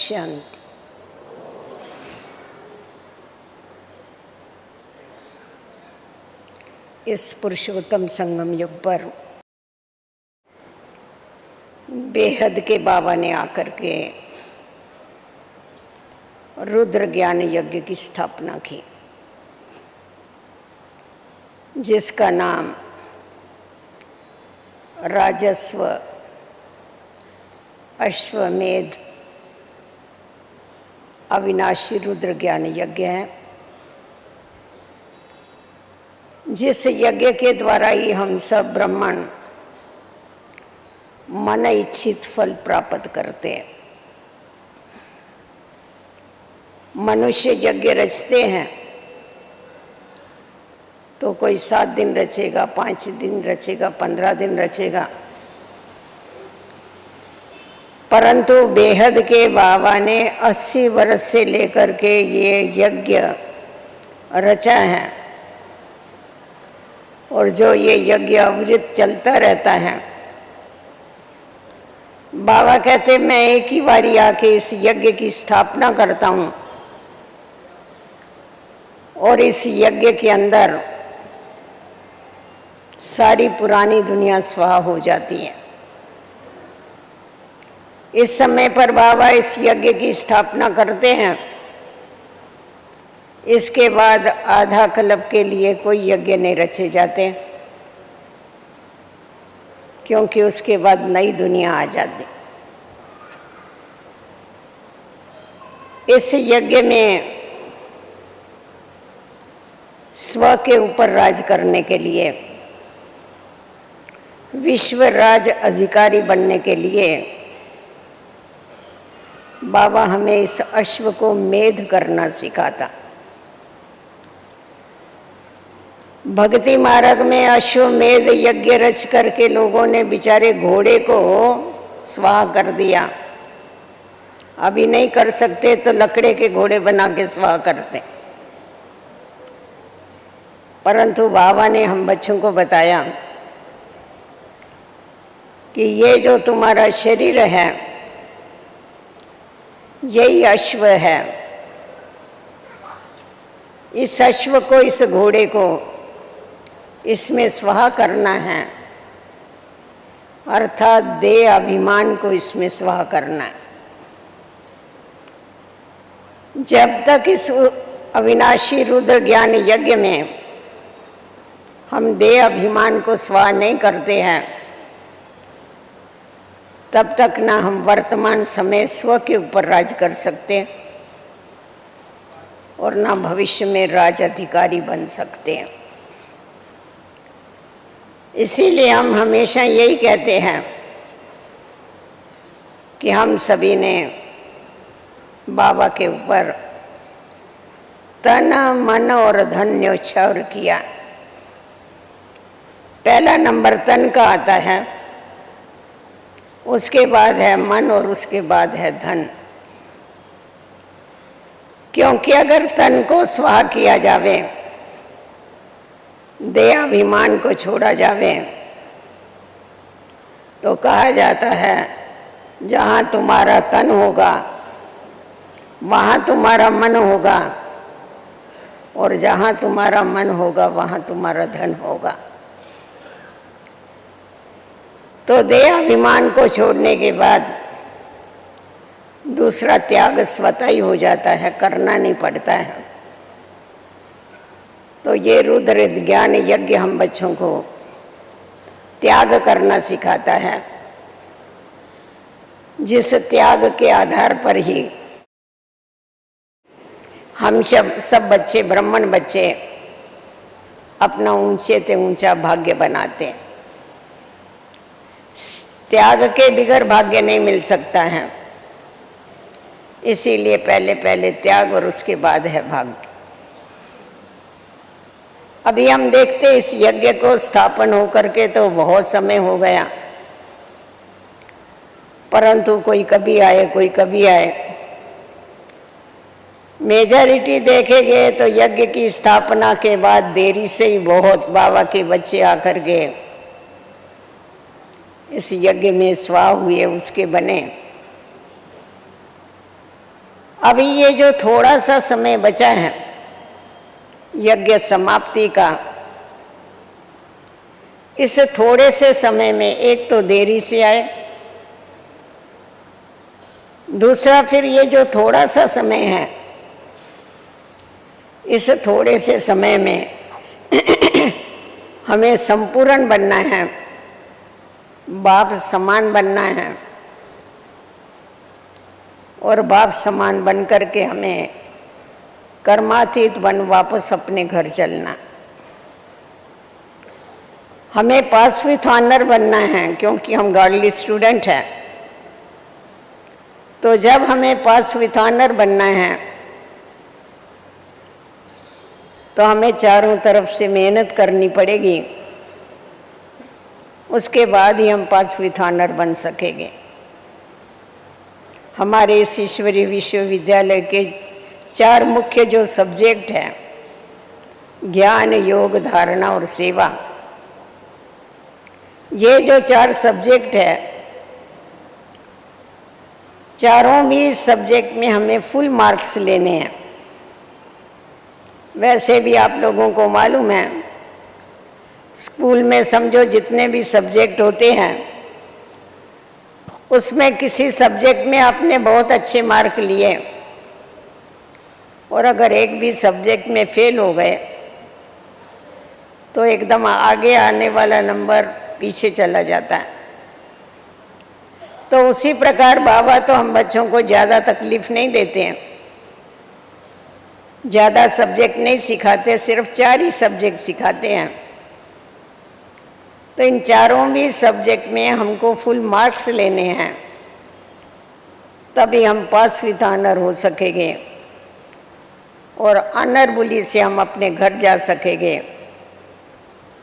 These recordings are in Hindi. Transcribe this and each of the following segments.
शांति। इस पुरुषोत्तम संगम युग पर बेहद के बाबा ने आकर के रुद्र ज्ञान यज्ञ की स्थापना की, जिसका नाम राजस्व अश्वमेध अविनाशी रुद्र ज्ञान यज्ञ है। जिस यज्ञ के द्वारा ही हम सब ब्राह्मण मन इच्छित फल प्राप्त करते हैं। मनुष्य यज्ञ रचते हैं तो कोई 7 दिन रचेगा, 5 दिन रचेगा, 15 दिन रचेगा, परंतु बेहद के बाबा ने 80 वर्ष से लेकर के ये यज्ञ रचा है, और जो ये यज्ञ अविरत चलता रहता है। बाबा कहते मैं एक ही बारी आके इस यज्ञ की स्थापना करता हूँ और इस यज्ञ के अंदर सारी पुरानी दुनिया स्वाहा हो जाती है। इस समय पर बाबा इस यज्ञ की स्थापना करते हैं, इसके बाद आधा कल्प के लिए कोई यज्ञ नहीं रचे जाते, क्योंकि उसके बाद नई दुनिया आ जाती। इस यज्ञ में स्व के ऊपर राज करने के लिए, विश्व राज अधिकारी बनने के लिए बाबा हमें इस अश्व को मेध करना सिखाता। भक्ति मार्ग में अश्वमेध यज्ञ रच करके लोगों ने बेचारे घोड़े को स्वाहा कर दिया। अभी नहीं कर सकते तो लकड़े के घोड़े बना के स्वाहा करते, परंतु बाबा ने हम बच्चों को बताया कि ये जो तुम्हारा शरीर है यही अश्व है। इस अश्व को, इस घोड़े को इसमें स्वाहा करना है, अर्थात देह अभिमान को इसमें स्वाहा करना है। जब तक इस अविनाशी रुद्र ज्ञान यज्ञ में हम देह अभिमान को स्वाहा नहीं करते हैं, तब तक ना हम वर्तमान समय स्व के ऊपर राज कर सकते और ना भविष्य में राज अधिकारी बन सकते हैं। इसीलिए हम हमेशा यही कहते हैं कि हम सभी ने बाबा के ऊपर तन मन और धन न्योछावर किया। पहला नंबर तन का आता है, उसके बाद है मन और उसके बाद है धन। क्योंकि अगर तन को स्वाहा किया जावे, देहाभिमान को छोड़ा जावे, तो कहा जाता है जहाँ तुम्हारा तन होगा वहाँ तुम्हारा मन होगा, और जहाँ तुम्हारा मन होगा वहाँ तुम्हारा धन होगा। तो देहाभिमान को छोड़ने के बाद दूसरा त्याग स्वतः ही हो जाता है, करना नहीं पड़ता है। तो ये रुद्र ज्ञान यज्ञ हम बच्चों को त्याग करना सिखाता है, जिस त्याग के आधार पर ही हम सब बच्चे, ब्राह्मण बच्चे, अपना ऊंचे से ऊंचा भाग्य बनाते हैं। त्याग के बिगर भाग्य नहीं मिल सकता है, इसीलिए पहले पहले त्याग और उसके बाद है भाग्य। अभी हम देखते इस यज्ञ को स्थापन होकर के तो बहुत समय हो गया, परंतु कोई कभी आए कोई कभी आए। मेजॉरिटी देखेंगे तो यज्ञ की स्थापना के बाद देरी से ही बहुत बाबा के बच्चे आकर के इस यज्ञ में स्वाहा हुए, उसके बने। अभी ये जो थोड़ा सा समय बचा है यज्ञ समाप्ति का, इस थोड़े से समय में एक तो देरी से आए, दूसरा फिर ये जो थोड़ा सा समय है, इस थोड़े से समय में हमें संपूर्ण बनना है, बाप समान बनना है, और बाप समान बन करके हमें कर्मातीत बन वापस अपने घर चलना। हमें पास विथ ऑनर बनना है, क्योंकि हम गॉडली स्टूडेंट हैं। तो जब हमें पास विथ ऑनर बनना है तो हमें चारों तरफ से मेहनत करनी पड़ेगी, उसके बाद ही हम पास विथ ऑनर बन सकेंगे। हमारे इस ईश्वरीय विश्वविद्यालय के 4 मुख्य जो सब्जेक्ट हैं, ज्ञान, योग, धारणा और सेवा, ये जो 4 सब्जेक्ट है, चारों भी सब्जेक्ट में हमें फुल मार्क्स लेने हैं। वैसे भी आप लोगों को मालूम है, स्कूल में समझो जितने भी सब्जेक्ट होते हैं, उसमें किसी सब्जेक्ट में आपने बहुत अच्छे मार्क लिए और अगर एक भी सब्जेक्ट में फेल हो गए तो एकदम आगे आने वाला नंबर पीछे चला जाता है। तो उसी प्रकार बाबा तो हम बच्चों को ज़्यादा तकलीफ नहीं देते हैं, ज़्यादा सब्जेक्ट नहीं सिखाते, सिर्फ 4 ही सब्जेक्ट सिखाते हैं। तो इन चारों भी सब्जेक्ट में हमको फुल मार्क्स लेने हैं, तभी हम पास विथ ऑनर हो सकेंगे और ऑनरबुली से हम अपने घर जा सकेंगे,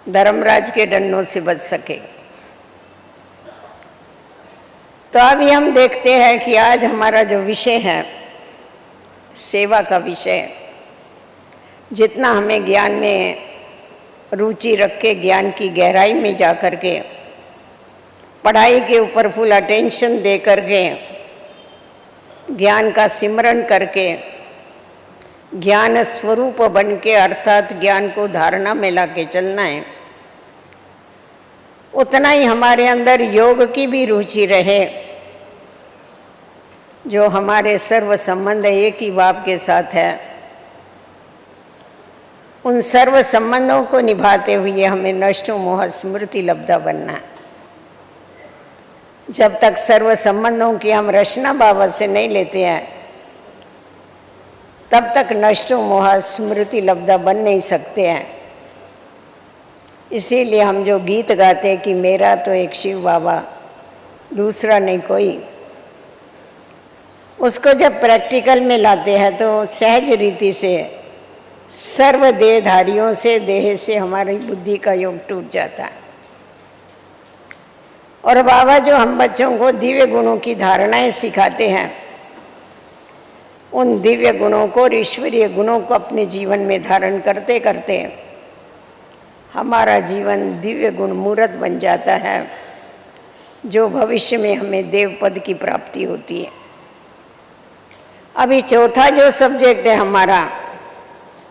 धर्मराज के डंडों से बच सकेंगे। तो अभी हम देखते हैं कि आज हमारा जो विषय है सेवा का विषय, जितना हमें ज्ञान में रुचि रख के ज्ञान की गहराई में जा कर के पढ़ाई के ऊपर फुल अटेंशन दे करके ज्ञान का सिमरन करके ज्ञान स्वरूप बन के अर्थात ज्ञान को धारणा में ला के चलना है, उतना ही हमारे अंदर योग की भी रुचि रहे। जो हमारे सर्व संबंध एक ही बाप के साथ है, उन सर्व संबंधों को निभाते हुए हमें नष्टो मोह स्मृति लब्धा बनना है। जब तक सर्व संबंधों की हम रचना बाबा से नहीं लेते हैं, तब तक नष्टो मोह स्मृति लब्धा बन नहीं सकते हैं। इसीलिए हम जो गीत गाते हैं कि मेरा तो एक शिव बाबा, दूसरा नहीं कोई, उसको जब प्रैक्टिकल में लाते हैं तो सहज रीति से सर्व देहधारियों से, देह से हमारी बुद्धि का योग टूट जाता है। और बाबा जो हम बच्चों को दिव्य गुणों की धारणाएं सिखाते हैं, उन दिव्य गुणों को और ईश्वरीय गुणों को अपने जीवन में धारण करते करते हमारा जीवन दिव्य गुण मूर्त बन जाता है, जो भविष्य में हमें देव पद की प्राप्ति होती है। अभी चौथा जो सब्जेक्ट है हमारा,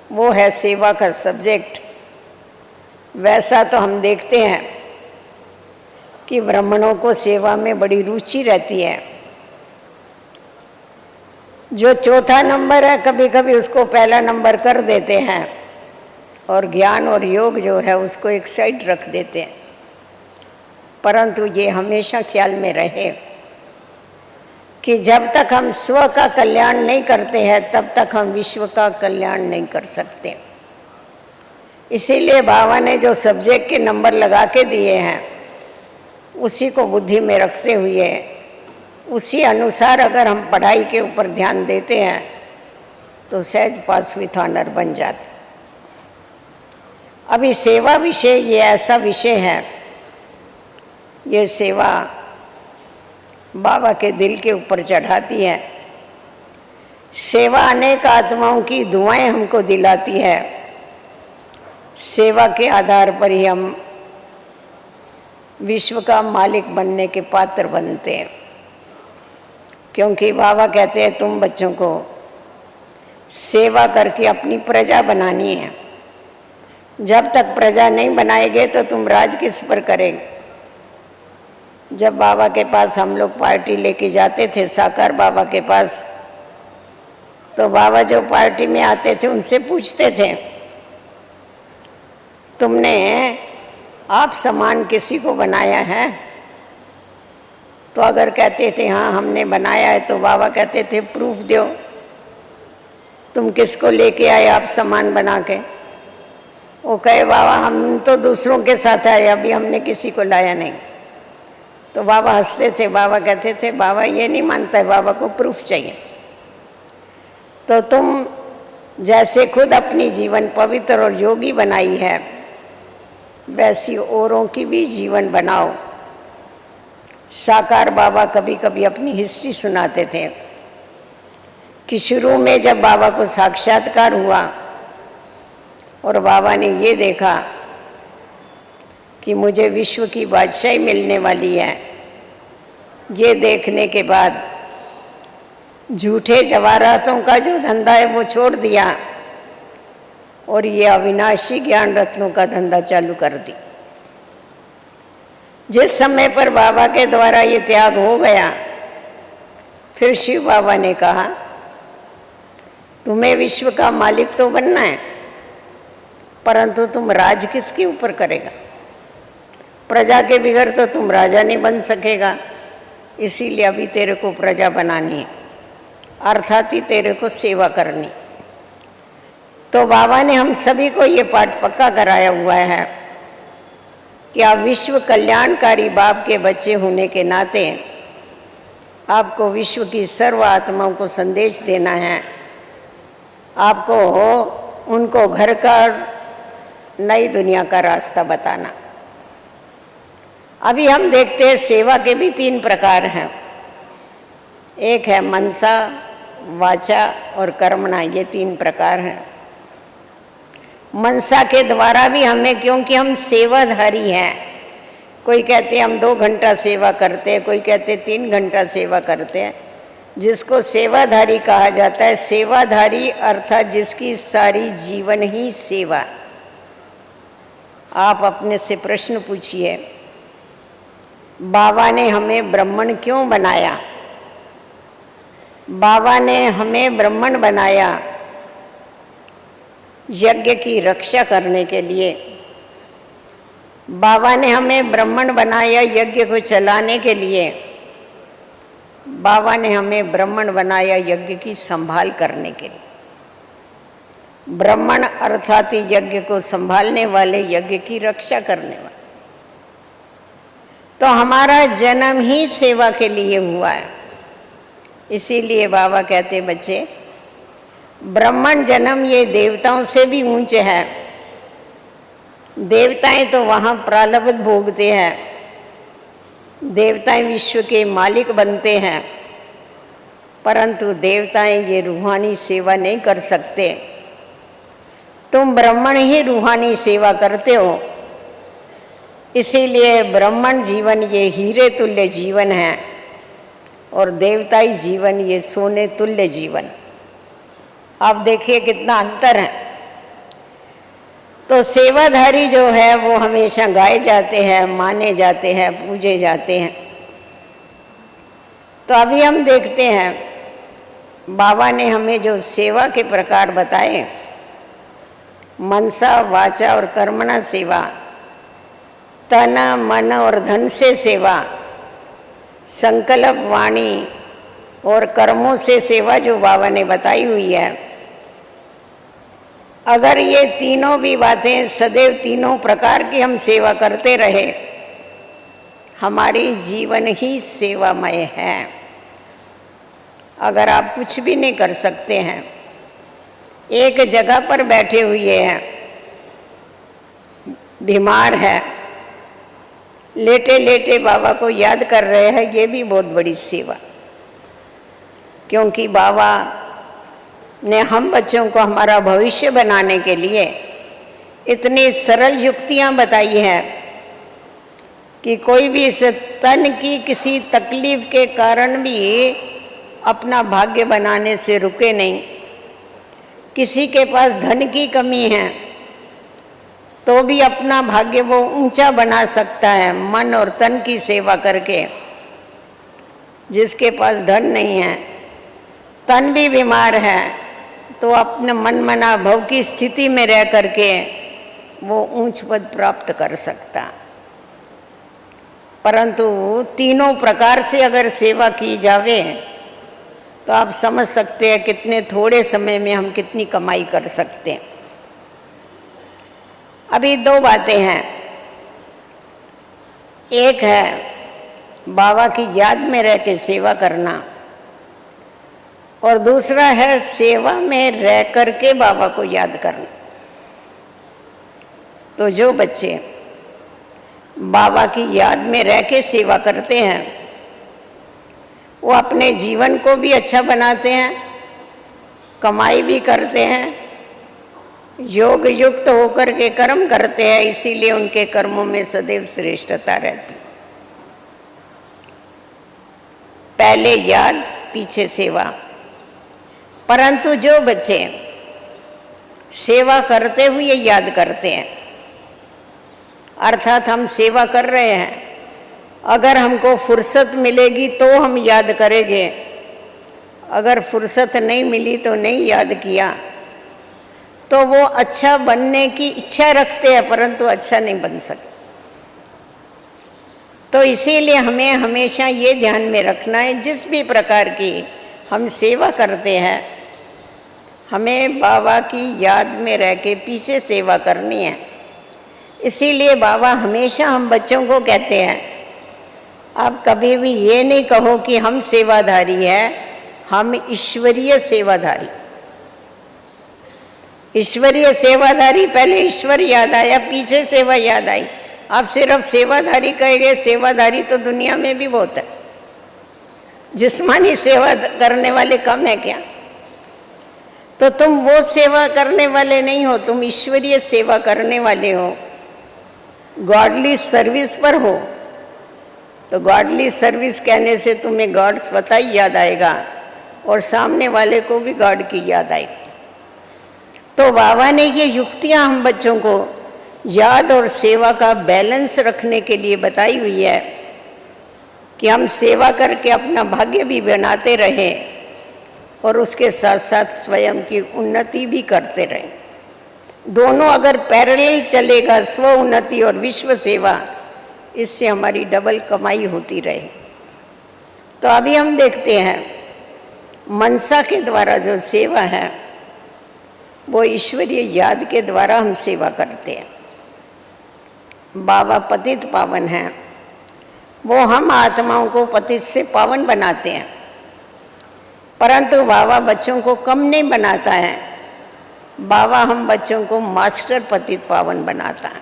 वो है सेवा का सब्जेक्ट। वैसा तो हम देखते हैं कि ब्राह्मणों को सेवा में बड़ी रुचि रहती है। जो चौथा नंबर है, कभी कभी उसको पहला नंबर कर देते हैं और ज्ञान और योग जो है उसको एक साइड रख देते हैं। परंतु ये हमेशा ख्याल में रहे कि जब तक हम स्व का कल्याण नहीं करते हैं, तब तक हम विश्व का कल्याण नहीं कर सकते। इसीलिए बाबा ने जो सब्जेक्ट के नंबर लगा के दिए हैं, उसी को बुद्धि में रखते हुए उसी अनुसार अगर हम पढ़ाई के ऊपर ध्यान देते हैं तो सहज पास विथ ऑनर बन जाते। अभी सेवा विषय ये ऐसा विषय है, ये सेवा बाबा के दिल के ऊपर चढ़ाती है। सेवा अनेक आत्माओं की दुआएं हमको दिलाती है। सेवा के आधार पर ही हम विश्व का मालिक बनने के पात्र बनते हैं, क्योंकि बाबा कहते हैं तुम बच्चों को सेवा करके अपनी प्रजा बनानी है। जब तक प्रजा नहीं बनाएंगे तो तुम राज किस पर करेंगे। जब बाबा के पास हम लोग पार्टी लेके जाते थे, साकार बाबा के पास, तो बाबा जो पार्टी में आते थे उनसे पूछते थे, तुमने आप समान किसी को बनाया है? तो अगर कहते थे हाँ हमने बनाया है, तो बाबा कहते थे प्रूफ दो, तुम किसको लेके आए आप समान बना के? वो कहे बाबा हम तो दूसरों के साथ आए, अभी हमने किसी को लाया नहीं। तो बाबा हंसते थे। बाबा कहते थे बाबा ये नहीं मानता है, बाबा को प्रूफ चाहिए। तो तुम जैसे खुद अपनी जीवन पवित्र और योगी बनाई है, वैसी औरों की भी जीवन बनाओ। साकार बाबा कभी कभी अपनी हिस्ट्री सुनाते थे कि शुरू में जब बाबा को साक्षात्कार हुआ और बाबा ने ये देखा कि मुझे विश्व की बादशाही मिलने वाली है, ये देखने के बाद झूठे जवाहरातों का जो धंधा है वो छोड़ दिया और ये अविनाशी ज्ञान रत्नों का धंधा चालू कर दी। जिस समय पर बाबा के द्वारा ये त्याग हो गया, फिर शिव बाबा ने कहा तुम्हें विश्व का मालिक तो बनना है, परंतु तुम राज किसके ऊपर करेगा? प्रजा के बिगड़ तो तुम राजा नहीं बन सकेगा, इसीलिए अभी तेरे को प्रजा बनानी है, अर्थात ही तेरे को सेवा करनी। तो बाबा ने हम सभी को ये पाठ पक्का कराया हुआ है कि आप विश्व कल्याणकारी बाप के बच्चे होने के नाते आपको विश्व की सर्व आत्माओं को संदेश देना है, आपको उनको घर का नई दुनिया का रास्ता बताना। अभी हम देखते हैं सेवा के भी 3 प्रकार हैं। एक है मनसा, वाचा और कर्मणा, ये 3 प्रकार हैं। मनसा के द्वारा भी हमें, क्योंकि हम सेवाधारी हैं, कोई कहते हम 2 घंटा सेवा करते हैं, कोई कहते 3 घंटा सेवा करते हैं। जिसको सेवाधारी कहा जाता है, सेवाधारी अर्थात जिसकी सारी जीवन ही सेवा। आप अपने से प्रश्न पूछिए, बाबा ने हमें ब्राह्मण क्यों बनाया? बाबा ने हमें ब्राह्मण बनाया यज्ञ की रक्षा करने के लिए। बाबा ने हमें ब्राह्मण बनाया यज्ञ को चलाने के लिए। बाबा ने हमें ब्राह्मण बनाया यज्ञ की संभाल करने के लिए। ब्राह्मण अर्थात यज्ञ को संभालने वाले, यज्ञ की रक्षा करने वाले। तो हमारा जन्म ही सेवा के लिए हुआ है। इसीलिए बाबा कहते बच्चे, ब्राह्मण जन्म ये देवताओं से भी ऊंचे है। देवताएं तो वहाँ प्रारब्ध भोगते हैं, देवताएं विश्व के मालिक बनते हैं, परंतु देवताएं ये रूहानी सेवा नहीं कर सकते। तुम ब्राह्मण ही रूहानी सेवा करते हो, इसीलिए ब्राह्मण जीवन ये हीरे तुल्य जीवन है और देवताई जीवन ये सोने तुल्य जीवन। आप देखिए कितना अंतर है। तो सेवाधारी जो है वो हमेशा गाए जाते हैं, माने जाते हैं, पूजे जाते हैं। तो अभी हम देखते हैं बाबा ने हमें जो सेवा के प्रकार बताए, मनसा, वाचा और कर्मणा सेवा, तन मन और धन से सेवा, संकल्प, वाणी और कर्मों से सेवा जो बाबा ने बताई हुई है। अगर ये तीनों भी बातें सदैव तीनों प्रकार की हम सेवा करते रहे, हमारी जीवन ही सेवामय है। अगर आप कुछ भी नहीं कर सकते हैं, एक जगह पर बैठे हुए हैं, बीमार है, लेटे लेटे बाबा को याद कर रहे हैं, ये भी बहुत बड़ी सेवा। क्योंकि बाबा ने हम बच्चों को हमारा भविष्य बनाने के लिए इतनी सरल युक्तियां बताई हैं कि कोई भी इस तन की किसी तकलीफ के कारण भी अपना भाग्य बनाने से रुके नहीं। किसी के पास धन की कमी है तो भी अपना भाग्य वो ऊंचा बना सकता है मन और तन की सेवा करके। जिसके पास धन नहीं है, तन भी बीमार है, तो अपने मन मना भव की स्थिति में रह करके वो ऊंच पद प्राप्त कर सकता। परंतु तीनों प्रकार से अगर सेवा की जावे तो आप समझ सकते हैं कितने थोड़े समय में हम कितनी कमाई कर सकते हैं। अभी दो बातें हैं, एक है बाबा की याद में रह के सेवा करना और दूसरा है सेवा में रह करके बाबा को याद करना। तो जो बच्चे बाबा की याद में रह के सेवा करते हैं वो अपने जीवन को भी अच्छा बनाते हैं, कमाई भी करते हैं, योग युक्त होकर के कर्म करते हैं, इसीलिए उनके कर्मों में सदैव श्रेष्ठता रहती। पहले याद पीछे सेवा। परंतु जो बच्चे सेवा करते हुए याद करते हैं, अर्थात हम सेवा कर रहे हैं, अगर हमको फुर्सत मिलेगी तो हम याद करेंगे, अगर फुर्सत नहीं मिली तो नहीं याद किया, तो वो अच्छा बनने की इच्छा रखते हैं परंतु अच्छा नहीं बन सकते। तो इसीलिए हमें हमेशा ये ध्यान में रखना है, जिस भी प्रकार की हम सेवा करते हैं हमें बाबा की याद में रह के पीछे सेवा करनी है। इसीलिए बाबा हमेशा हम बच्चों को कहते हैं, आप कभी भी ये नहीं कहो कि हम सेवाधारी हैं, हम ईश्वरीय सेवाधारी। ईश्वरीय सेवाधारी, पहले ईश्वर याद आया, पीछे सेवा याद आई। आप सिर्फ सेवाधारी कहेंगे, सेवाधारी तो दुनिया में भी बहुत है, जिस्मानी सेवा करने वाले कम है क्या? तो तुम वो सेवा करने वाले नहीं हो, तुम ईश्वरीय सेवा करने वाले हो, गॉडली सर्विस पर हो। तो गॉडली सर्विस कहने से तुम्हें गॉड स्वतः ही याद आएगा और सामने वाले को भी गॉड की याद आएगी। तो बाबा ने ये युक्तियां हम बच्चों को याद और सेवा का बैलेंस रखने के लिए बताई हुई है कि हम सेवा करके अपना भाग्य भी बनाते रहें और उसके साथ साथ स्वयं की उन्नति भी करते रहें। दोनों अगर पैरेलल चलेगा, स्व उन्नति और विश्व सेवा, इससे हमारी डबल कमाई होती रहे। तो अभी हम देखते हैं मनसा के द्वारा जो सेवा है वो ईश्वरीय याद के द्वारा हम सेवा करते हैं। बाबा पतित पावन हैं, वो हम आत्माओं को पतित से पावन बनाते हैं, परंतु बाबा बच्चों को कम नहीं बनाता है। बाबा हम बच्चों को मास्टर पतित पावन बनाता है।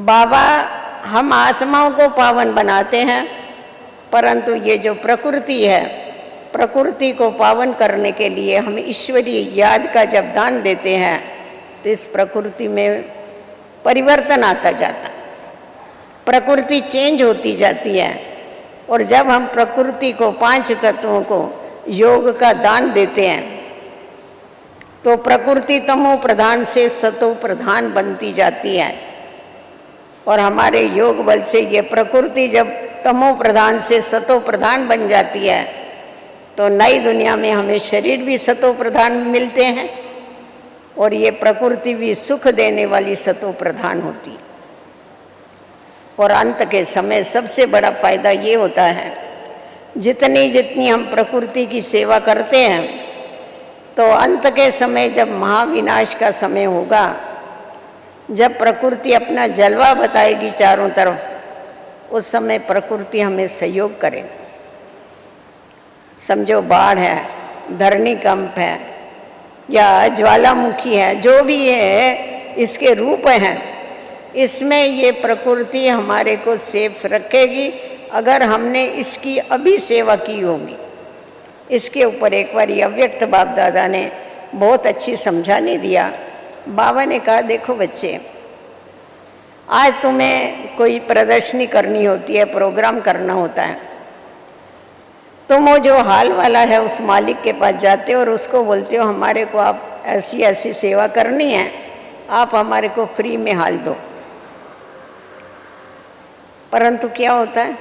बाबा हम आत्माओं को पावन बनाते हैं, परंतु ये जो प्रकृति है, प्रकृति को पावन करने के लिए हम ईश्वरीय याद का जब दान देते हैं तो इस प्रकृति में परिवर्तन आता जाता, प्रकृति चेंज होती जाती है। और जब हम प्रकृति को, पांच तत्वों को योग का दान देते हैं तो प्रकृति तमो प्रधान से सतो प्रधान बनती जाती है। और हमारे योग बल से ये प्रकृति जब तमो प्रधान से सतो प्रधान बन जाती है तो नई दुनिया में हमें शरीर भी सतो प्रधान मिलते हैं और ये प्रकृति भी सुख देने वाली सतो प्रधान होती। और अंत के समय सबसे बड़ा फायदा ये होता है, जितनी हम प्रकृति की सेवा करते हैं तो अंत के समय जब महाविनाश का समय होगा, जब प्रकृति अपना जलवा बताएगी चारों तरफ, उस समय प्रकृति हमें सहयोग करे। समझो बाढ़ है, धरणीकंप है या ज्वालामुखी है, जो भी है इसके रूप हैं, इसमें ये प्रकृति हमारे को सेफ रखेगी अगर हमने इसकी अभी सेवा की होगी। इसके ऊपर एक बार अव्यक्त बाप दादा ने बहुत अच्छी समझाने दिया। बाबा ने कहा, देखो बच्चे, आज तुम्हें कोई प्रदर्शनी करनी होती है, प्रोग्राम करना होता है, तुम वो जो हाल वाला है उस मालिक के पास जाते हो और उसको बोलते हो हमारे को आप ऐसी ऐसी सेवा करनी है, आप हमारे को फ्री में हाल दो। परंतु क्या होता है,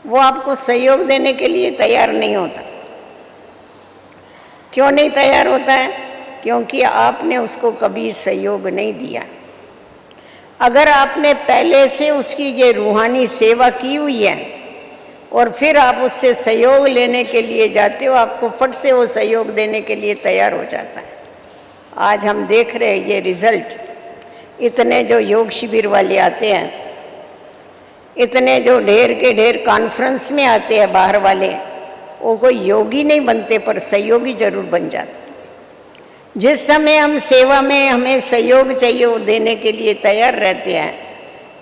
वो आपको सहयोग देने के लिए तैयार नहीं होता। क्यों नहीं तैयार होता है? क्योंकि आपने उसको कभी सहयोग नहीं दिया। अगर आपने पहले से उसकी ये रूहानी सेवा की हुई है और फिर आप उससे सहयोग लेने के लिए जाते हो, आपको फट से वो सहयोग देने के लिए तैयार हो जाता है। आज हम देख रहे हैं ये रिजल्ट। इतने जो योग शिविर वाले आते हैं, इतने जो ढेर के ढेर कॉन्फ्रेंस में आते हैं बाहर वाले, वो कोई योगी नहीं बनते पर सहयोगी जरूर बन जाते। जिस समय हम सेवा में हमें सहयोग चाहिए वो देने के लिए तैयार रहते हैं,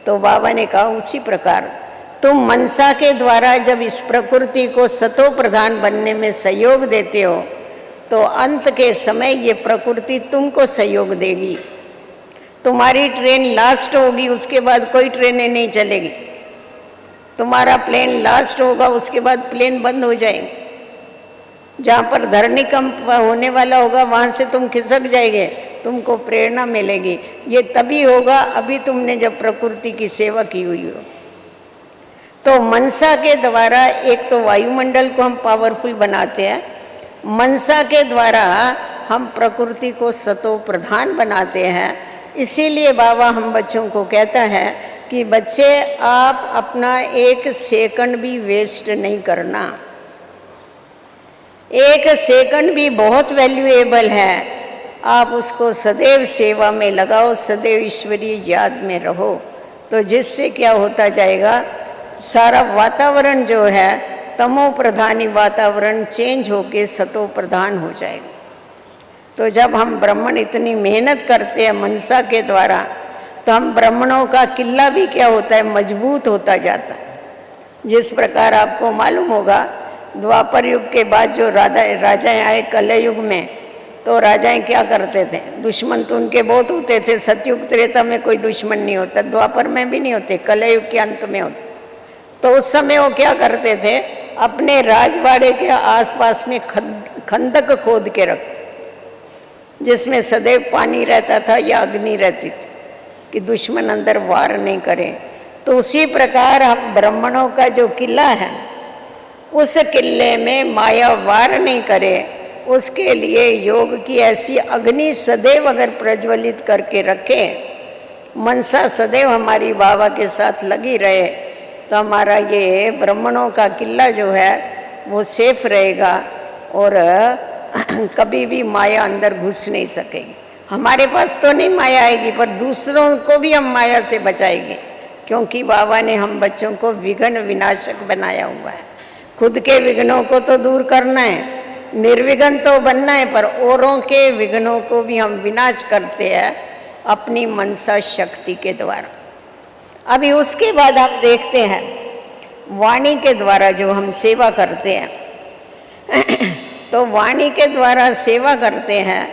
तो बाबा ने कहा उसी प्रकार तुम मनसा के द्वारा जब इस प्रकृति को सतो प्रधान बनने में सहयोग देते हो, तो अंत के समय ये प्रकृति तुमको सहयोग देगी। तुम्हारी ट्रेन लास्ट होगी, उसके बाद कोई ट्रेनें नहीं चलेगी। तुम्हारा प्लेन लास्ट होगा, उसके बाद प्लेन बंद हो जाएंगे। जहाँ पर धरणिकंप होने वाला होगा वहाँ से तुम खिसक जाएंगे, तुमको प्रेरणा मिलेगी। ये तभी होगा अभी तुमने जब प्रकृति की सेवा की हुई हो। तो मनसा के द्वारा एक तो वायुमंडल को हम पावरफुल बनाते हैं, मनसा के द्वारा हम प्रकृति को सतो प्रधान बनाते हैं। इसीलिए बाबा हम बच्चों को कहता है कि बच्चे आप अपना एक सेकंड भी वेस्ट नहीं करना। एक सेकंड भी बहुत वैल्यूएबल है, आप उसको सदैव सेवा में लगाओ, सदैव ईश्वरीय याद में रहो। तो जिससे क्या होता जाएगा, सारा वातावरण जो है तमो प्रधानी वातावरण चेंज होके सतो प्रधान हो जाएगा। तो जब हम ब्राह्मण इतनी मेहनत करते हैं मनसा के द्वारा, तो हम ब्राह्मणों का किला भी क्या होता है, मजबूत होता जाता है। जिस प्रकार आपको मालूम होगा द्वापर युग के बाद जो राजाएं आए कलयुग में, तो राजाएं क्या करते थे, दुश्मन तो उनके बहुत होते थे। सतयुग त्रेता में कोई दुश्मन नहीं होता, द्वापर में भी नहीं होते, कलयुग के अंत में होते। तो उस समय वो क्या करते थे, अपने राजवाड़े के आसपास में खंदक खोद के रखते, जिसमें सदैव पानी रहता था या अग्नि रहती थी कि दुश्मन अंदर वार नहीं करे। तो उसी प्रकार हम ब्राह्मणों का जो किला है, उस किले में माया वार नहीं करे, उसके लिए योग की ऐसी अग्नि सदैव अगर प्रज्वलित करके रखे, मनसा सदैव हमारी बाबा के साथ लगी रहे, तो हमारा ये ब्राह्मणों का किला जो है वो सेफ रहेगा और कभी भी माया अंदर घुस नहीं सकेगी। हमारे पास तो नहीं माया आएगी, पर दूसरों को भी हम माया से बचाएंगे, क्योंकि बाबा ने हम बच्चों को विघ्न विनाशक बनाया हुआ है। खुद के विघ्नों को तो दूर करना है, निर्विघ्न तो बनना है, पर औरों के विघ्नों को भी हम विनाश करते हैं अपनी मनसा शक्ति के द्वारा। अभी उसके बाद हम देखते हैं वाणी के द्वारा जो हम सेवा करते हैं तो वाणी के द्वारा सेवा करते हैं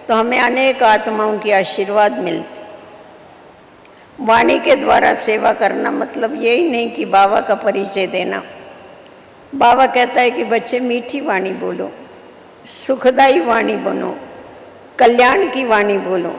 तो हमें अनेक आत्माओं की आशीर्वाद मिलती। वाणी के द्वारा सेवा करना मतलब यही नहीं कि बाबा का परिचय देना। बाबा कहता है कि बच्चे मीठी वाणी बोलो, सुखदाई वाणी बनो, कल्याण की वाणी बोलो।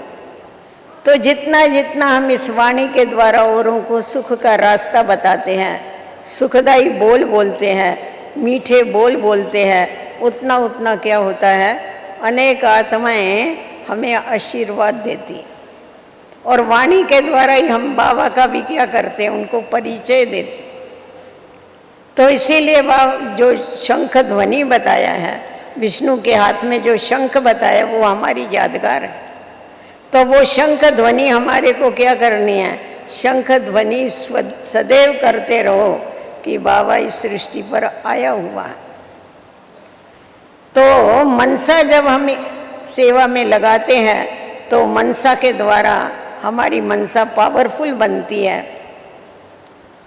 तो जितना जितना हम इस वाणी के द्वारा औरों को सुख का रास्ता बताते हैं, सुखदाई बोल बोलते हैं, मीठे बोल बोलते हैं, उतना उतना क्या होता है, अनेक आत्माएं हमें आशीर्वाद देती। और वाणी के द्वारा ही हम बाबा का भी क्या करते हैं, उनको परिचय देते। तो इसीलिए बाबा जो शंख ध्वनि बताया है, विष्णु के हाथ में जो शंख बताया, वो हमारी यादगार है। तो वो शंख ध्वनि हमारे को क्या करनी है, शंख ध्वनि सदैव करते रहो कि बाबा इस सृष्टि पर आया हुआ है। तो मनसा जब हम सेवा में लगाते हैं तो मनसा के द्वारा हमारी मनसा पावरफुल बनती है,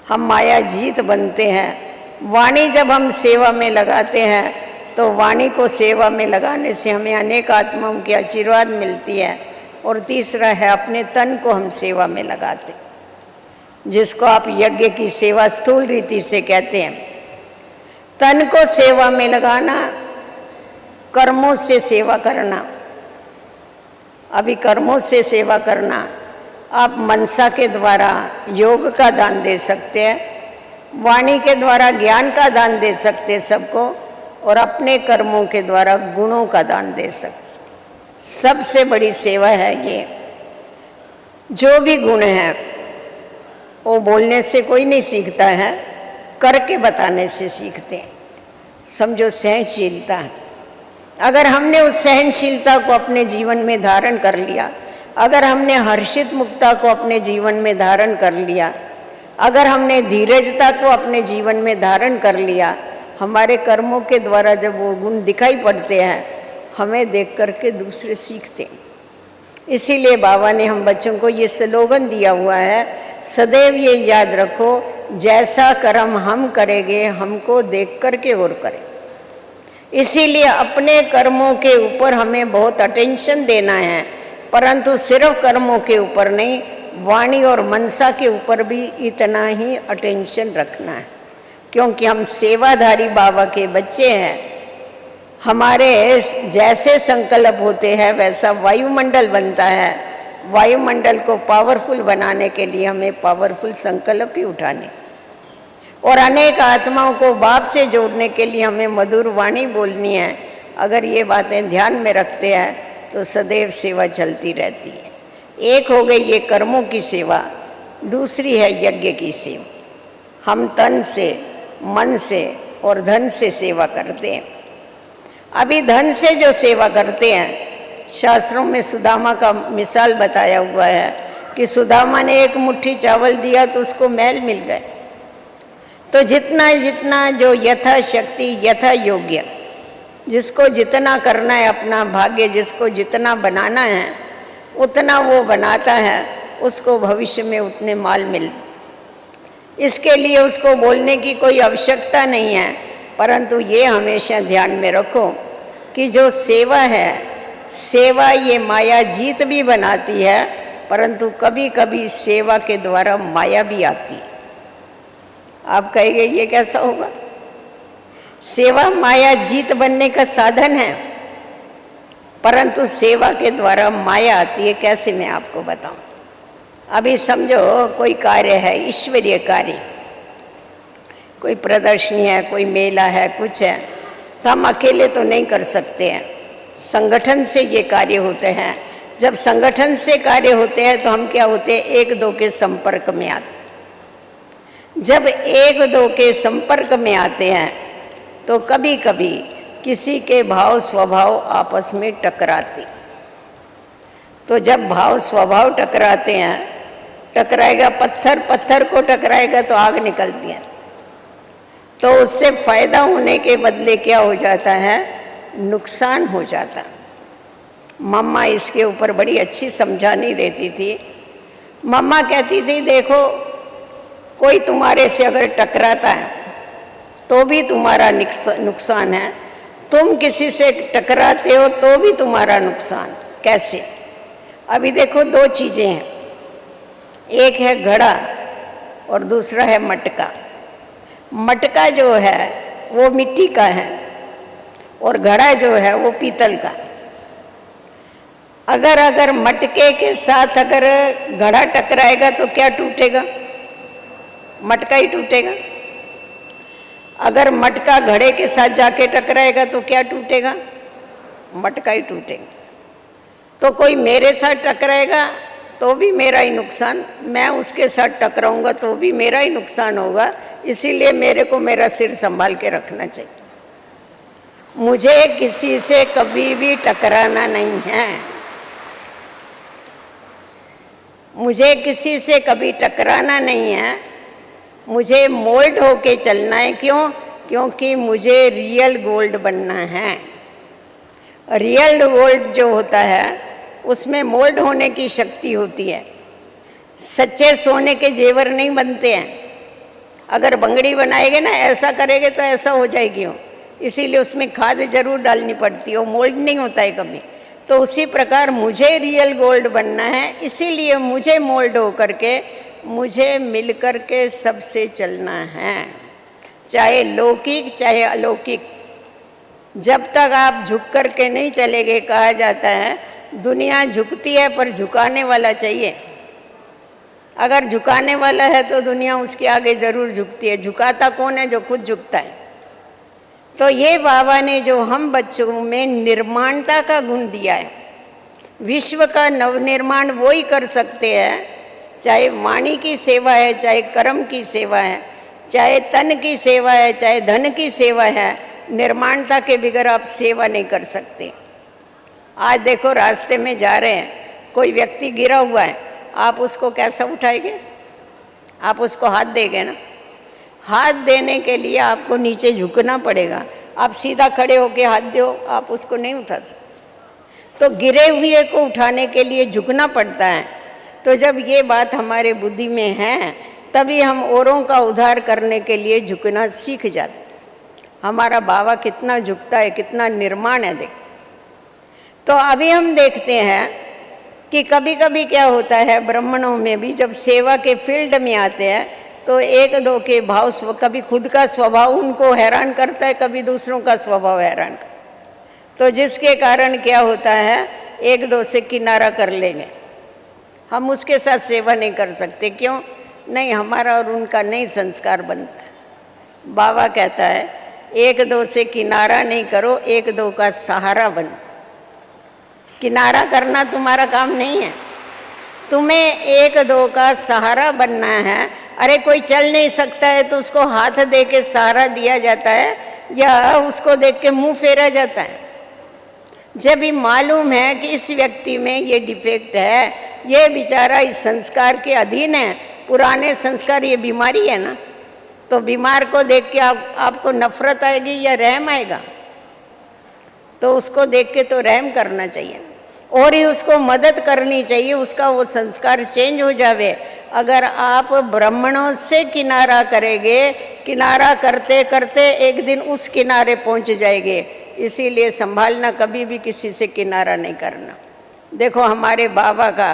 हम माया जीत बनते हैं। वाणी जब हम सेवा में लगाते हैं तो वाणी को सेवा में लगाने से हमें अनेक आत्माओं की आशीर्वाद मिलती है। और तीसरा है अपने तन को हम सेवा में लगाते, जिसको आप यज्ञ की सेवा स्थूल रीति से कहते हैं। तन को सेवा में लगाना, कर्मों से सेवा करना। अभी कर्मों से सेवा करना, आप मनसा के द्वारा योग का दान दे सकते हैं, वाणी के द्वारा ज्ञान का दान दे सकते हैं सबको, और अपने कर्मों के द्वारा गुणों का दान दे सकते। सबसे बड़ी सेवा है ये। जो भी गुण है वो बोलने से कोई नहीं सीखता है, करके बताने से सीखते हैं। समझो सहनशीलता। अगर हमने उस सहनशीलता को अपने जीवन में धारण कर लिया, अगर हमने हर्षित मुक्ता को अपने जीवन में धारण कर लिया, अगर हमने धीरजता को अपने जीवन में धारण कर लिया, हमारे कर्मों के द्वारा जब वो गुण दिखाई पड़ते हैं, हमें देख करके दूसरे सीखते हैं। इसीलिए बाबा ने हम बच्चों को ये स्लोगन दिया हुआ है, सदैव ये याद रखो, जैसा कर्म हम करेंगे हमको देख करके और करें। इसीलिए अपने कर्मों के ऊपर हमें बहुत अटेंशन देना है, परंतु सिर्फ कर्मों के ऊपर नहीं, वाणी और मनसा के ऊपर भी इतना ही अटेंशन रखना है, क्योंकि हम सेवाधारी बाबा के बच्चे हैं। हमारे जैसे संकल्प होते हैं वैसा वायुमंडल बनता है। वायुमंडल को पावरफुल बनाने के लिए हमें पावरफुल संकल्प ही उठाने, और अनेक आत्माओं को बाप से जोड़ने के लिए हमें मधुर वाणी बोलनी है। अगर ये बातें ध्यान में रखते हैं तो सदैव सेवा चलती रहती है। एक हो गई ये कर्मों की सेवा, दूसरी है यज्ञ की सेवा। हम तन से, मन से और धन से सेवा करते हैं। अभी धन से जो सेवा करते हैं, शास्त्रों में सुदामा का मिसाल बताया हुआ है कि सुदामा ने एक मुट्ठी चावल दिया तो उसको महल मिल गए। तो जितना जितना जो यथा शक्ति यथा योग्य, जिसको जितना करना है अपना भाग्य, जिसको जितना बनाना है उतना वो बनाता है, उसको भविष्य में उतने माल मिल। इसके लिए उसको बोलने की कोई आवश्यकता नहीं है, परंतु ये हमेशा ध्यान में रखो कि जो सेवा है, सेवा ये माया जीत भी बनाती है, परंतु कभी कभी सेवा के द्वारा माया भी आती। आप कहेंगे ये कैसा होगा? सेवा माया जीत बनने का साधन है, परंतु सेवा के द्वारा माया आती है। कैसे, मैं आपको बताऊं। अभी समझो कोई कार्य है, ईश्वरीय कार्य, कोई प्रदर्शनी है, कोई मेला है, कुछ है, तो हम अकेले तो नहीं कर सकते हैं, संगठन से ये कार्य होते हैं। जब संगठन से कार्य होते हैं तो हम क्या होते हैं, एक दो के संपर्क में आते। जब एक दो के संपर्क में आते हैं तो कभी कभी किसी के भाव स्वभाव आपस में टकराते। तो जब भाव स्वभाव टकराते हैं, टकराएगा पत्थर, पत्थर को टकराएगा तो आग निकलती है। तो उससे फायदा होने के बदले क्या हो जाता है, नुकसान हो जाता। मम्मा इसके ऊपर बड़ी अच्छी समझानी देती थी। मम्मा कहती थी, देखो कोई तुम्हारे से अगर टकराता है तो भी तुम्हारा नुकसान है, तुम किसी से टकराते हो तो भी तुम्हारा नुकसान। कैसे? अभी देखो दो चीज़ें हैं, एक है घड़ा और दूसरा है मटका। मटका जो है वो मिट्टी का है और घड़ा जो है वो पीतल का। अगर मटके के साथ अगर घड़ा टकराएगा तो क्या टूटेगा? मटका ही टूटेगा। अगर मटका घड़े के साथ जाके टकराएगा तो क्या टूटेगा? मटका ही टूटेगा। तो कोई मेरे साथ टकराएगा तो भी मेरा ही नुकसान, मैं उसके साथ टकराऊंगा तो भी मेरा ही नुकसान होगा। इसीलिए मेरे को मेरा सिर संभाल के रखना चाहिए। मुझे किसी से कभी भी टकराना नहीं है, मुझे किसी से कभी टकराना नहीं है। मुझे मोल्ड होके चलना है। क्यों? क्योंकि मुझे रियल गोल्ड बनना है। रियल गोल्ड जो होता है उसमें मोल्ड होने की शक्ति होती है। सच्चे सोने के जेवर नहीं बनते हैं। अगर बंगड़ी बनाएंगे ना, ऐसा करेंगे तो ऐसा हो जाएगी वो, इसीलिए उसमें खाद जरूर डालनी पड़ती है, वो मोल्ड नहीं होता है कभी। तो उसी प्रकार मुझे रियल गोल्ड बनना है, इसीलिए मुझे मोल्ड हो करके, मुझे मिल करके सबसे चलना है। चाहे लौकिक चाहे अलौकिक। जब तक आप झुक कर के नहीं चलेंगे, कहा जाता है दुनिया झुकती है पर झुकाने वाला चाहिए। अगर झुकाने वाला है तो दुनिया उसके आगे जरूर झुकती है। झुकाता कौन है? जो खुद झुकता है। तो ये बाबा ने जो हम बच्चों में निर्माणता का गुण दिया है, विश्व का नवनिर्माण वो ही कर सकते हैं। चाहे वाणी की सेवा है, चाहे कर्म की सेवा है, चाहे तन की सेवा है, चाहे धन की सेवा है, निर्माणता के बगैर आप सेवा नहीं कर सकते। आज देखो रास्ते में जा रहे हैं, कोई व्यक्ति गिरा हुआ है, आप उसको कैसा उठाएंगे? आप उसको हाथ देंगे ना। हाथ देने के लिए आपको नीचे झुकना पड़ेगा। आप सीधा खड़े होके हाथ दो, आप उसको नहीं उठा सकते। तो गिरे हुए को उठाने के लिए झुकना पड़ता है। तो जब ये बात हमारे बुद्धि में है, तभी हम औरों का उद्धार करने के लिए झुकना सीख जाते। हमारा बाबा कितना झुकता है, कितना निर्माण है, देख। तो अभी हम देखते हैं कि कभी कभी क्या होता है, ब्राह्मणों में भी जब सेवा के फील्ड में आते हैं तो एक दो के भाव, कभी खुद का स्वभाव उनको हैरान करता है, कभी दूसरों का स्वभाव हैरान करता है। तो जिसके कारण क्या होता है, एक दो से किनारा कर लेंगे, हम उसके साथ सेवा नहीं कर सकते। क्यों? नहीं, हमारा और उनका नहीं संस्कार बनता है। बाबा कहता है एक दो से किनारा नहीं करो, एक दो का सहारा बनो। किनारा करना तुम्हारा काम नहीं है, तुम्हें एक दो का सहारा बनना है। अरे कोई चल नहीं सकता है तो उसको हाथ दे के सहारा दिया जाता है या उसको देख के मुंह फेरा जाता है? जब भी मालूम है कि इस व्यक्ति में ये डिफेक्ट है, ये बेचारा इस संस्कार के अधीन है, पुराने संस्कार, ये बीमारी है ना, तो बीमार को देख के आपको नफरत आएगी या रहम आएगा? तो उसको देख के तो रहम करना चाहिए और ही उसको मदद करनी चाहिए, उसका वो संस्कार चेंज हो जावे। अगर आप ब्राह्मणों से किनारा करेंगे, किनारा करते करते एक दिन उस किनारे पहुंच जाएंगे। इसीलिए संभालना, कभी भी किसी से किनारा नहीं करना। देखो हमारे बाबा का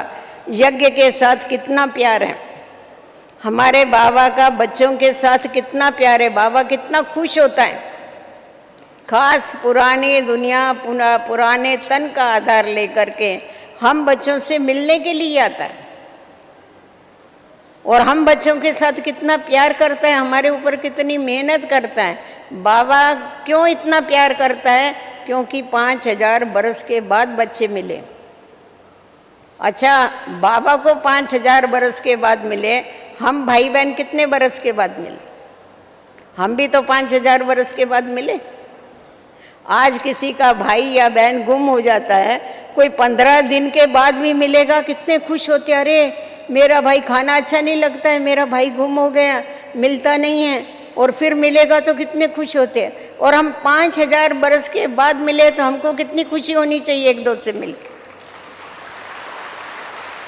यज्ञ के साथ कितना प्यार है, हमारे बाबा का बच्चों के साथ कितना प्यार है। बाबा कितना खुश होता है। खास पुरानी दुनिया, पुराने तन का आधार लेकर के हम बच्चों से मिलने के लिए आता है और हम बच्चों के साथ कितना प्यार करता है, हमारे ऊपर कितनी मेहनत करता है। बाबा क्यों इतना प्यार करता है? क्योंकि 5000 बरस के बाद बच्चे मिले। अच्छा, बाबा को 5000 बरस के बाद मिले, हम भाई बहन कितने बरस के बाद मिले? हम भी तो 5000 बरस के बाद मिले। आज किसी का भाई या बहन गुम हो जाता है, कोई 15 दिन के बाद भी मिलेगा, कितने खुश होते, अरे मेरा भाई, खाना अच्छा नहीं लगता है, मेरा भाई गुम हो गया, मिलता नहीं है, और फिर मिलेगा तो कितने खुश होते हैं। और हम 5000 बरस के बाद मिले तो हमको कितनी खुशी होनी चाहिए एक दो से मिलकर।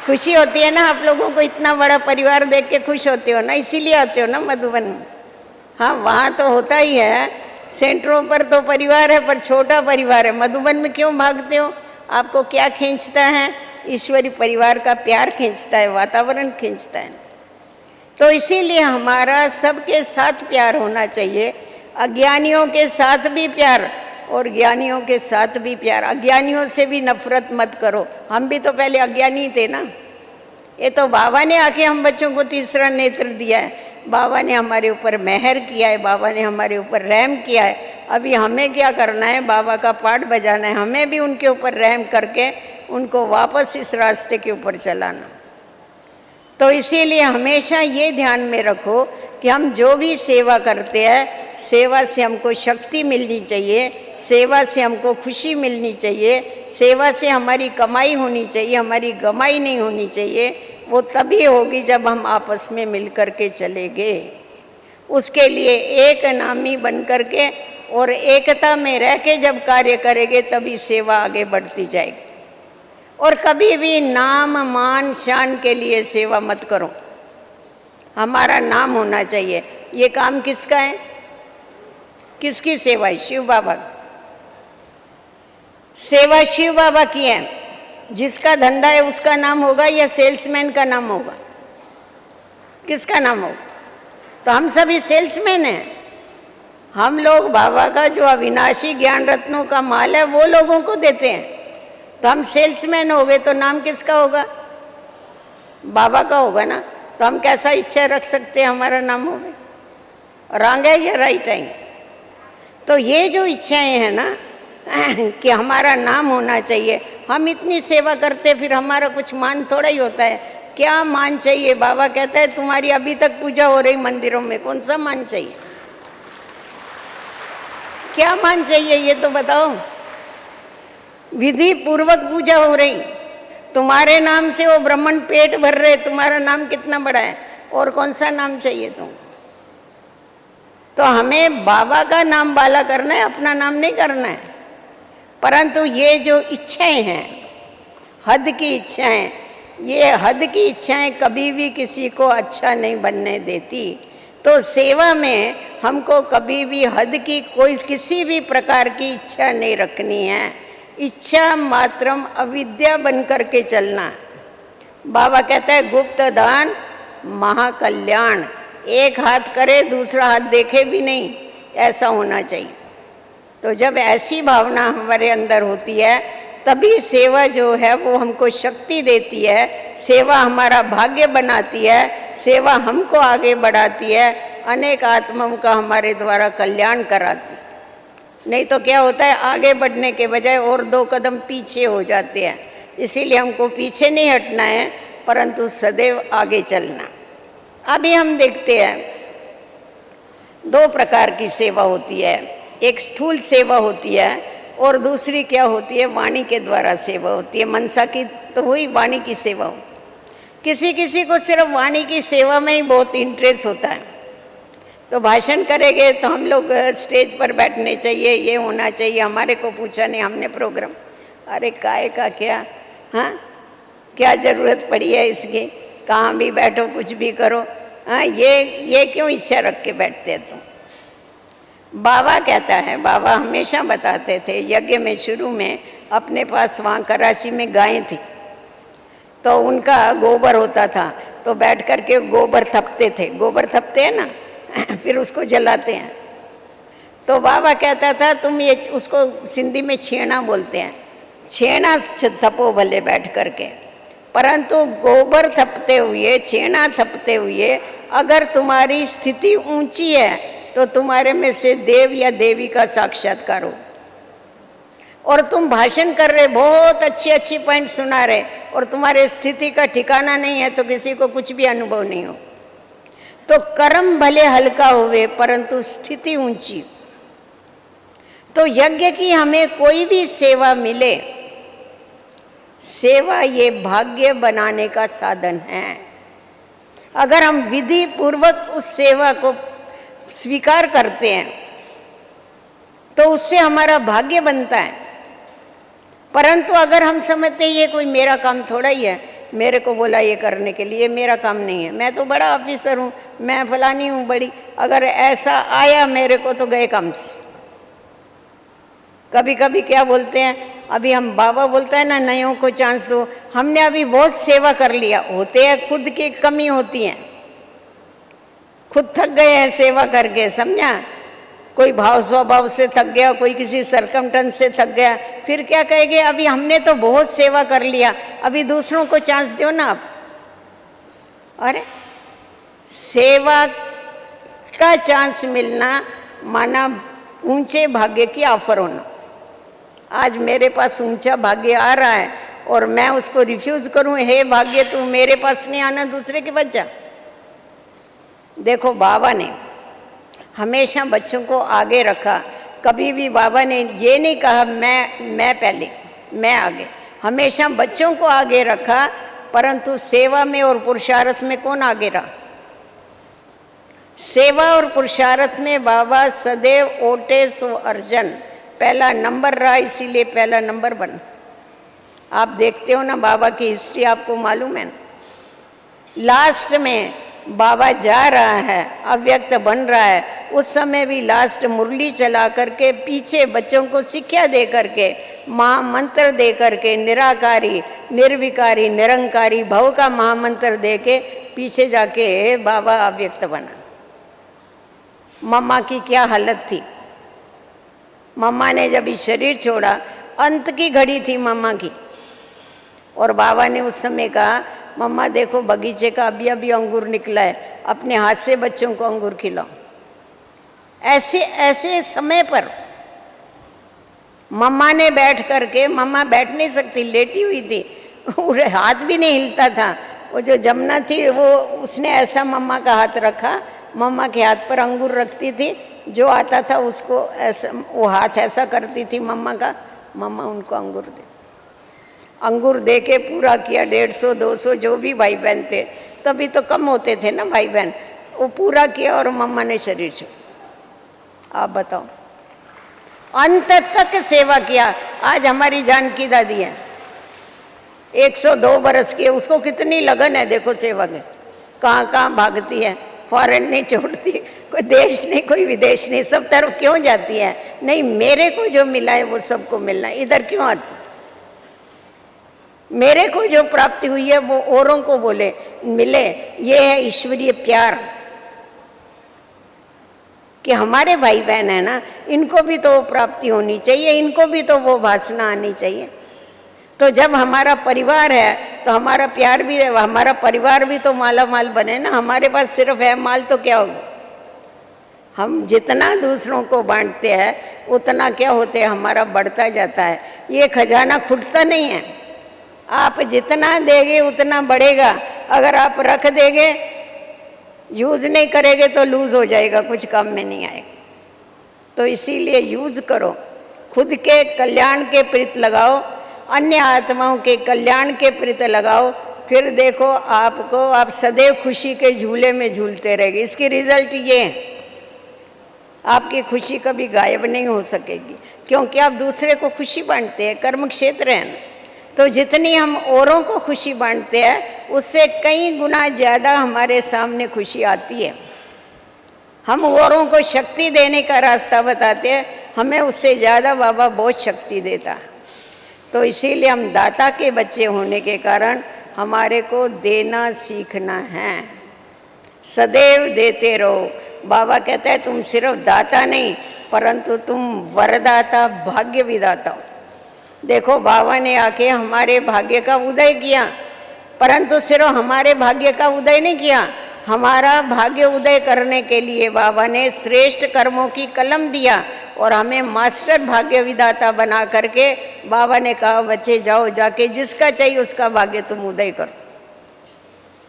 खुशी होती है ना? आप लोगों को इतना बड़ा परिवार देख के खुश होते हो ना, इसीलिए आते हो ना मधुबन में। हाँ, वहाँ तो होता ही है, सेंटरों पर तो परिवार है पर छोटा परिवार है। मधुबन में क्यों भागते हो? आपको क्या खींचता है? ईश्वरी परिवार का प्यार खींचता है, वातावरण खींचता है। तो इसीलिए हमारा सबके साथ प्यार होना चाहिए, अज्ञानियों के साथ भी प्यार और ज्ञानियों के साथ भी प्यार। अज्ञानियों से भी नफरत मत करो, हम भी तो पहले अज्ञानी थे ना। ये तो बाबा ने आके हम बच्चों को तीसरा नेत्र दिया है, बाबा ने हमारे ऊपर मेहर किया है, बाबा ने हमारे ऊपर रहम किया है। अभी हमें क्या करना है? बाबा का पाठ बजाना है, हमें भी उनके ऊपर रहम करके उनको वापस इस रास्ते के ऊपर चलाना। तो इसीलिए हमेशा ये ध्यान में रखो कि हम जो भी सेवा करते हैं, सेवा से हमको शक्ति मिलनी चाहिए, सेवा से हमको खुशी मिलनी चाहिए, सेवा से हमारी कमाई होनी चाहिए, हमारी गमाई नहीं होनी चाहिए। वो तभी होगी जब हम आपस में मिल कर के चलेंगे। उसके लिए एक नामी बन कर के और एकता में रह के जब कार्य करेंगे तभी सेवा आगे बढ़ती जाएगी। और कभी भी नाम मान शान के लिए सेवा मत करो। हमारा नाम होना चाहिए। ये काम किसका है? किसकी सेवा है? शिव बाबा। सेवा शिव बाबा की है। जिसका धंधा है उसका नाम होगा या सेल्समैन का नाम होगा? किसका नाम होगा? तो हम सभी सेल्समैन हैं। हम लोग बाबा का जो अविनाशी ज्ञान रत्नों का माल है वो लोगों को देते हैं। तो हम सेल्समैन हो गए तो नाम किसका होगा? बाबा का होगा ना। तो हम कैसा इच्छा रख सकते हैं हमारा नाम हो? रॉन्ग है या राइट है? तो ये जो इच्छाएं हैं ना कि हमारा नाम होना चाहिए, हम इतनी सेवा करते फिर हमारा कुछ मान थोड़ा ही होता है। क्या मान चाहिए? बाबा कहता है तुम्हारी अभी तक पूजा हो रही मंदिरों में, कौन सा मान चाहिए? क्या मान चाहिए ये तो बताओ। विधि पूर्वक पूजा हो रही, तुम्हारे नाम से वो ब्राह्मण पेट भर रहे, तुम्हारा नाम कितना बड़ा है, और कौन सा नाम चाहिए तुम? तो हमें बाबा का नाम बाला करना है, अपना नाम नहीं करना है। परंतु ये जो इच्छाएं हैं, हद की इच्छाएं, ये हद की इच्छाएं कभी भी किसी को अच्छा नहीं बनने देती। तो सेवा में हमको कभी भी हद की कोई किसी भी प्रकार की इच्छा नहीं रखनी है। इच्छा मात्रम अविद्या बन करके चलना। बाबा कहता है गुप्त दान महाकल्याण, एक हाथ करे दूसरा हाथ देखे भी नहीं, ऐसा होना चाहिए। तो जब ऐसी भावना हमारे अंदर होती है तभी सेवा जो है वो हमको शक्ति देती है, सेवा हमारा भाग्य बनाती है, सेवा हमको आगे बढ़ाती है, अनेक आत्माओं का हमारे द्वारा कल्याण कराती। नहीं तो क्या होता है, आगे बढ़ने के बजाय और 2 कदम पीछे हो जाते हैं। इसीलिए हमको पीछे नहीं हटना है परंतु सदैव आगे चलना। अभी हम देखते हैं 2 प्रकार की सेवा होती है, एक स्थूल सेवा होती है और दूसरी क्या होती है, वाणी के द्वारा सेवा होती है। मनसा की तो हुई, वाणी की सेवा हो। किसी किसी को सिर्फ वाणी की सेवा में ही बहुत इंटरेस्ट होता है, तो भाषण करेंगे तो हम लोग स्टेज पर बैठने चाहिए, ये होना चाहिए, हमारे को पूछा नहीं हमने प्रोग्राम। अरे काय का क्या, हाँ क्या ज़रूरत पड़ी है इसकी, कहाँ भी बैठो कुछ भी करो, हाँ ये क्यों इच्छा रख के बैठते तुम? बाबा कहता है, बाबा हमेशा बताते थे, यज्ञ में शुरू में अपने पास वहाँ कराची में गायें थी तो उनका गोबर होता था, तो बैठ कर के गोबर थपते थे, गोबर थपते हैं ना फिर उसको जलाते हैं। तो बाबा कहता था तुम ये उसको सिंधी में छेना बोलते हैं, छेना थपो भले बैठ कर के, परंतु गोबर थपते हुए, छेना थपते हुए अगर तुम्हारी स्थिति ऊंची है तो तुम्हारे में से देव या देवी का साक्षात्कार हो। और तुम भाषण कर रहे, बहुत अच्छी पॉइंट सुना रहे और तुम्हारे स्थिति का ठिकाना नहीं है तो किसी को कुछ भी अनुभव नहीं हो। तो कर्म भले हल्का होवे परंतु स्थिति ऊंची। तो यज्ञ की हमें कोई भी सेवा मिले, सेवा ये भाग्य बनाने का साधन है। अगर हम विधि पूर्वक उस सेवा को स्वीकार करते हैं तो उससे हमारा भाग्य बनता है। परंतु अगर हम समझते ये कोई मेरा काम थोड़ा ही है, मेरे को बोला ये करने के लिए, मेरा काम नहीं है, मैं तो बड़ा ऑफिसर हूँ, मैं फलानी हूँ बड़ी, अगर ऐसा आया मेरे को तो गए काम से। कभी कभी क्या बोलते हैं, अभी हम बाबा बोलता है ना नयों को चांस दो, हमने अभी बहुत सेवा कर लिया, होते हैं खुद की कमी होती है, खुद थक गए हैं सेवा करके, समझा? कोई भाव स्वभाव से थक गया, कोई किसी सरकमस्टेंस से थक गया, फिर क्या कहेंगे, अभी हमने तो बहुत सेवा कर लिया, अभी दूसरों को चांस दो ना आप। अरे सेवा का चांस मिलना माना ऊंचे भाग्य की ऑफर होना। आज मेरे पास ऊंचा भाग्य आ रहा है और मैं उसको रिफ्यूज करूं, हे भाग्य तू मेरे पास नहीं आना, दूसरे के पास जा। देखो बाबा ने हमेशा बच्चों को आगे रखा, कभी भी बाबा ने ये नहीं कहा मैं पहले मैं आगे, हमेशा बच्चों को आगे रखा। परंतु सेवा में और पुरुषार्थ में कौन आगे रहा? सेवा और पुरुषार्थ में बाबा सदैव ओटे सो अर्जन, पहला नंबर रहा, इसीलिए पहला नंबर बना। आप देखते हो ना बाबा की हिस्ट्री, आपको मालूम है। लास्ट में बाबा जा रहा है, अव्यक्त बन रहा है, उस समय भी लास्ट मुरली चला करके पीछे बच्चों को शिक्षा दे करके, महामंत्र दे करके, निराकारी निर्विकारी निरंकारी भव का महामंत्र दे के पीछे जाके बाबा अव्यक्त बना। मम्मा की क्या हालत थी। मम्मा ने जब ये शरीर छोड़ा, अंत की घड़ी थी मम्मा की, और बाबा ने उस समय कहा, मम्मा देखो बगीचे का अभी अभी अंगूर निकला है, अपने हाथ से बच्चों को अंगूर खिलाओ। ऐसे ऐसे समय पर मम्मा ने बैठ करके, मम्मा बैठ नहीं सकती, लेटी हुई थी, हाथ भी नहीं हिलता था। वो जो जमुना थी वो, उसने ऐसा मम्मा का हाथ रखा, मम्मा के हाथ पर अंगूर रखती थी, जो आता था उसको ऐसा, वो हाथ ऐसा करती थी मम्मा का, मम्मा उनको अंगूर दे के पूरा किया। 150 200 जो भी भाई बहन थे, तभी तो कम होते थे ना भाई बहन, वो पूरा किया और मम्मा ने शरीर छोड़ा। आप बताओ, अंत तक सेवा किया। आज हमारी जानकी दादी है, 102 बरस की है, उसको कितनी लगन है देखो सेवा में, कहाँ कहाँ भागती है, फॉरेन नहीं छोड़ती, कोई देश नहीं कोई विदेश नहीं, सब तरफ क्यों जाती है? नहीं, मेरे को जो मिला है वो सबको मिलना है, इधर क्यों आती? मेरे को जो प्राप्ति हुई है वो औरों को बोले मिले, ये है ईश्वरीय प्यार कि हमारे भाई बहन है ना, इनको भी तो वो प्राप्ति होनी चाहिए, इनको भी तो वो वासना आनी चाहिए। तो जब हमारा परिवार है तो हमारा प्यार भी है, हमारा परिवार भी तो माला माल बने ना। हमारे पास सिर्फ है माल तो क्या होगा? हम जितना दूसरों को बांटते हैं उतना क्या होते हैं, हमारा बढ़ता जाता है। ये खजाना खुटता नहीं है, आप जितना देंगे उतना बढ़ेगा। अगर आप रख देंगे, यूज नहीं करेंगे तो लूज हो जाएगा, कुछ काम में नहीं आएगा। तो इसीलिए यूज करो, खुद के कल्याण के प्रति लगाओ, अन्य आत्माओं के कल्याण के प्रति लगाओ, फिर देखो आपको, आप सदैव खुशी के झूले में झूलते रहेंगे। इसकी रिजल्ट ये है, आपकी खुशी कभी गायब नहीं हो सकेगी, क्योंकि आप दूसरे को खुशी बांटते हैं, कर्म क्षेत्र है। तो जितनी हम औरों को खुशी बांटते हैं उससे कई गुना ज़्यादा हमारे सामने खुशी आती है। हम औरों को शक्ति देने का रास्ता बताते हैं, हमें उससे ज़्यादा बाबा बहुत शक्ति देता है। तो इसीलिए हम दाता के बच्चे होने के कारण हमारे को देना सीखना है, सदैव देते रहो। बाबा कहता है तुम सिर्फ दाता नहीं परंतु तुम वरदाता, भाग्य विदाता हो। देखो बाबा ने आके हमारे भाग्य का उदय किया, परंतु सिर्फ हमारे भाग्य का उदय नहीं किया, हमारा भाग्य उदय करने के लिए बाबा ने श्रेष्ठ कर्मों की कलम दिया और हमें मास्टर भाग्य विदाता बना करके बाबा ने कहा बच्चे जाओ, जाके जिसका चाहिए उसका भाग्य तुम उदय करो।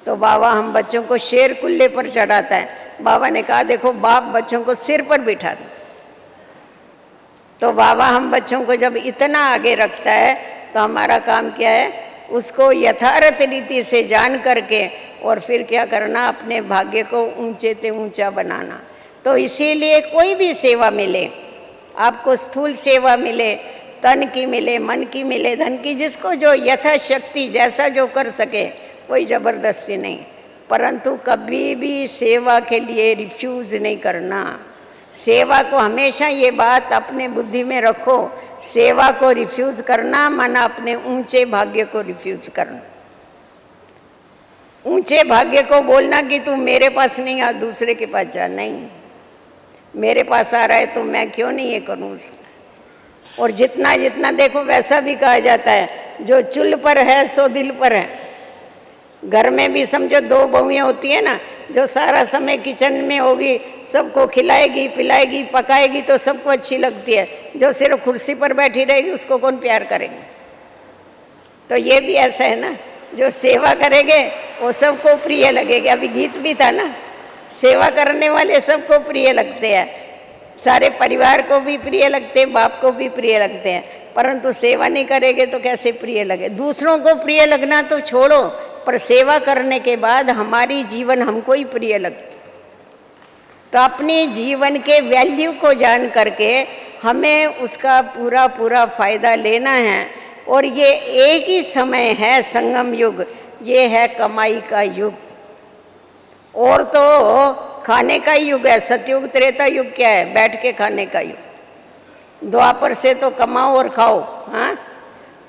तो बाबा हम बच्चों को शेर कुल्ले पर चढ़ाता है। बाबा ने कहा देखो बाप बच्चों को सिर पर बिठा दे। तो बाबा हम बच्चों को जब इतना आगे रखता है तो हमारा काम क्या है, उसको यथार्थ रीति से जान करके और फिर क्या करना, अपने भाग्य को ऊंचे से ऊंचा बनाना। तो इसीलिए कोई भी सेवा मिले, आपको स्थूल सेवा मिले, तन की मिले, मन की मिले, धन की, जिसको जो यथाशक्ति जैसा जो कर सके, कोई ज़बरदस्ती नहीं, परंतु कभी भी सेवा के लिए रिफ्यूज़ नहीं करना। सेवा को हमेशा ये बात अपने बुद्धि में रखो, सेवा को रिफ्यूज़ करना माना अपने ऊंचे भाग्य को रिफ्यूज़ करना। ऊंचे भाग्य को बोलना कि तू मेरे पास नहीं आ, दूसरे के पास जा, नहीं, मेरे पास आ रहा है तो मैं क्यों नहीं ये करूँ उसका। और जितना जितना देखो, वैसा भी कहा जाता है जो चुल पर है सो दिल पर है। घर में भी समझो 2 बहुएं होती है ना, जो सारा समय किचन में होगी, सबको खिलाएगी पिलाएगी पकाएगी तो सबको अच्छी लगती है, जो सिर्फ कुर्सी पर बैठी रहेगी उसको कौन प्यार करेगा। तो ये भी ऐसा है ना, जो सेवा करेंगे वो सबको प्रिय लगेगा। अभी गीत भी था ना, सेवा करने वाले सबको प्रिय लगते हैं, सारे परिवार को भी प्रिय लगते हैं, बाप को भी प्रिय लगते हैं, परंतु सेवा नहीं करेंगे तो कैसे प्रिय लगे। दूसरों को प्रिय लगना तो छोड़ो, पर सेवा करने के बाद हमारी जीवन हमको ही प्रिय लगती। तो अपने जीवन के वैल्यू को जान करके हमें उसका पूरा पूरा फायदा लेना है। और ये एक ही समय है संगम युग, ये है कमाई का युग। और तो खाने का युग है, सतयुग त्रेता युग क्या है, बैठ के खाने का युग। द्वापर से तो कमाओ और खाओ, हाँ,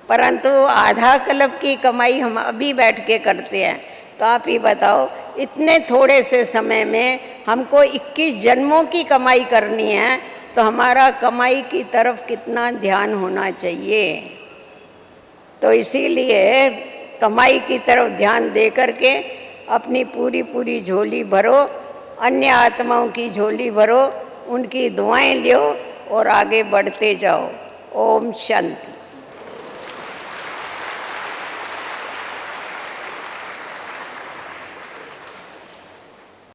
परंतु आधा कल्प की कमाई हम अभी बैठ के करते हैं। तो आप ही बताओ, इतने थोड़े से समय में हमको 21 जन्मों की कमाई करनी है, तो हमारा कमाई की तरफ कितना ध्यान होना चाहिए। तो इसीलिए कमाई की तरफ ध्यान दे करके अपनी पूरी पूरी झोली भरो, अन्य आत्माओं की झोली भरो, उनकी दुआएं लो और आगे बढ़ते जाओ। ओम शांति।